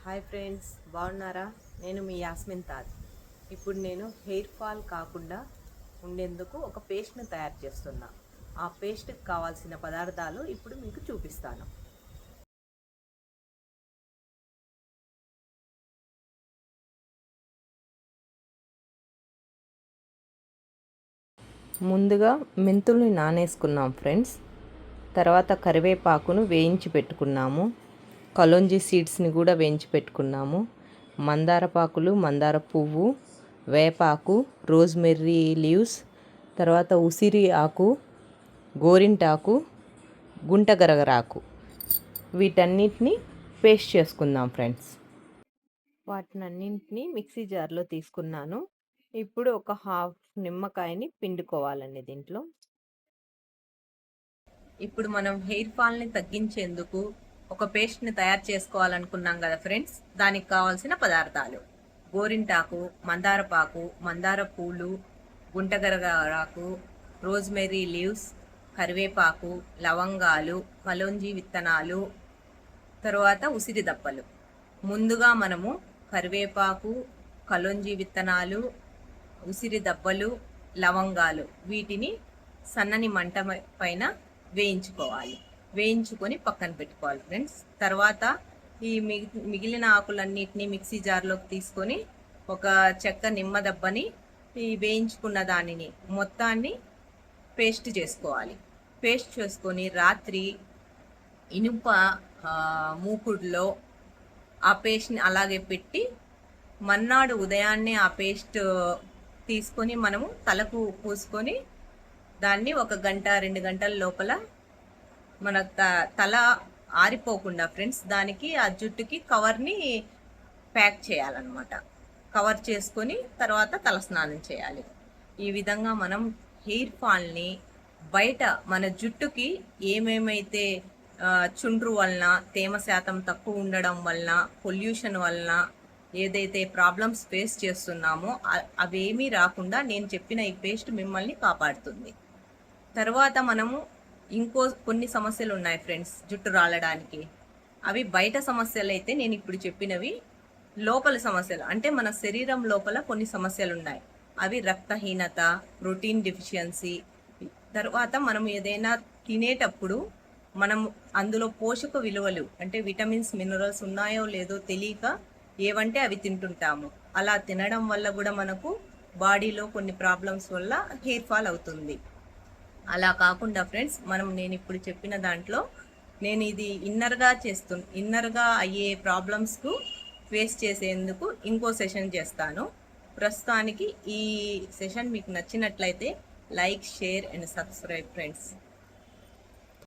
Hi friends, బాగున్నారా? నేను మీ యాస్మిన్ తాజ్. ఇప్పుడు నేను హెయిర్ ఫాల్ కాకుండా ఉండేందుకు ఒక పేస్ట్ని తయారు చేస్తున్నా. ఆ పేస్ట్కి కావాల్సిన పదార్థాలు ఇప్పుడు మీకు చూపిస్తాను. ముందుగా మెంతుల్ని నానేసుకున్నాం ఫ్రెండ్స్. తర్వాత కరివేపాకును వేయించి పెట్టుకున్నాము. కలోంజీ సీడ్స్ని కూడా వేయించి పెట్టుకున్నాము. మందార పువ్వు, వేపాకు, రోజ్మెర్రీ లీవ్స్, తర్వాత ఉసిరి ఆకు, గోరింటాకు, గుంటగరగరాకు, వీటన్నిటిని పేస్ట్ చేసుకుందాం ఫ్రెండ్స్. వాటినన్నింటినీ మిక్సీ జార్లో తీసుకున్నాను. ఇప్పుడు ఒక హాఫ్ నిమ్మకాయని పిండుకోవాలండి దీంట్లో. ఇప్పుడు మనం హెయిర్ ఫాల్ని తగ్గించేందుకు ఒక పేస్ట్ని తయారు చేసుకోవాలనుకున్నాం కదా ఫ్రెండ్స్. దానికి కావాల్సిన పదార్థాలు: గోరింటాకు, మందారపాకు, మందార పూలు, గుంటగరగరాకు, రోజ్మెరీ లీవ్స్, కరివేపాకు, లవంగాలు, కలోంజీ విత్తనాలు, తరువాత ఉసిరి దప్పలు. ముందుగా మనము కరివేపాకు, కలోంజీ విత్తనాలు, ఉసిరి దబ్బలు, లవంగాలు వీటిని సన్నని మంట పైన వేయించుకోవాలి. వేయించుకొని పక్కన పెట్టుకోవాలి ఫ్రెండ్స్. తర్వాత ఈ మిగిలిన ఆకులన్నిటిని మిక్సీ జార్లోకి తీసుకొని ఒక చెక్క నిమ్మ దబ్బని ఈ వేయించుకున్న దానిని మొత్తాన్ని పేస్ట్ చేసుకోవాలి. పేస్ట్ చేసుకొని రాత్రి ఇనుప మూకుడులో ఆ పేస్ట్ని అలాగే పెట్టి మర్నాడు ఉదయాన్నే ఆ పేస్ట్ తీసుకొని మనము తలకు పూసుకొని దాన్ని 1 గంట 2 గంటల లోపల మన తల ఆరిపోకుండా ఫ్రెండ్స్ దానికి ఆ జుట్టుకి కవర్ని ప్యాక్ చేయాలన్నమాట. కవర్ చేసుకొని తర్వాత తలస్నానం చేయాలి. ఈ విధంగా మనం హెయిర్ ఫాల్ని బయట మన జుట్టుకి ఏమేమైతే చుండ్రు వలన, తేమ శాతం తక్కువ ఉండడం వలన, పొల్యూషన్ వలన ఏదైతే ప్రాబ్లమ్స్ ఫేస్ చేస్తున్నామో అవేమీ రాకుండా నేను చెప్పిన ఈ పేస్ట్ మిమ్మల్ని కాపాడుతుంది. తర్వాత మనము కొన్ని సమస్యలు ఉన్నాయి ఫ్రెండ్స్ జుట్టు రాలడానికి. అవి బయట సమస్యలు అయితే నేను ఇప్పుడు చెప్పినవి లోపల సమస్యలు, అంటే మన శరీరం లోపల కొన్ని సమస్యలు ఉన్నాయి. అవి రక్తహీనత, ప్రోటీన్ డెఫిషియన్సీ. తర్వాత మనం ఏదైనా తినేటప్పుడు మనం అందులో పోషక విలువలు అంటే విటమిన్స్, మినరల్స్ ఉన్నాయో లేదో తెలియక ఏవంటే అవి తింటుంటాము. అలా తినడం వల్ల కూడా మనకు బాడీలో కొన్ని ప్రాబ్లమ్స్ వల్ల హెయిర్ ఫాల్ అవుతుంది. అలా కాకుండా ఫ్రెండ్స్ నేను ఇప్పుడు చెప్పిన దాంట్లో నేను ఇది ఇన్నర్గా అయ్యే ప్రాబ్లమ్స్కు ఫేస్ చేసేందుకు ఇంకో సెషన్ చేస్తాను. ప్రస్తుతానికి ఈ సెషన్ మీకు నచ్చినట్లయితే like, share and subscribe friends.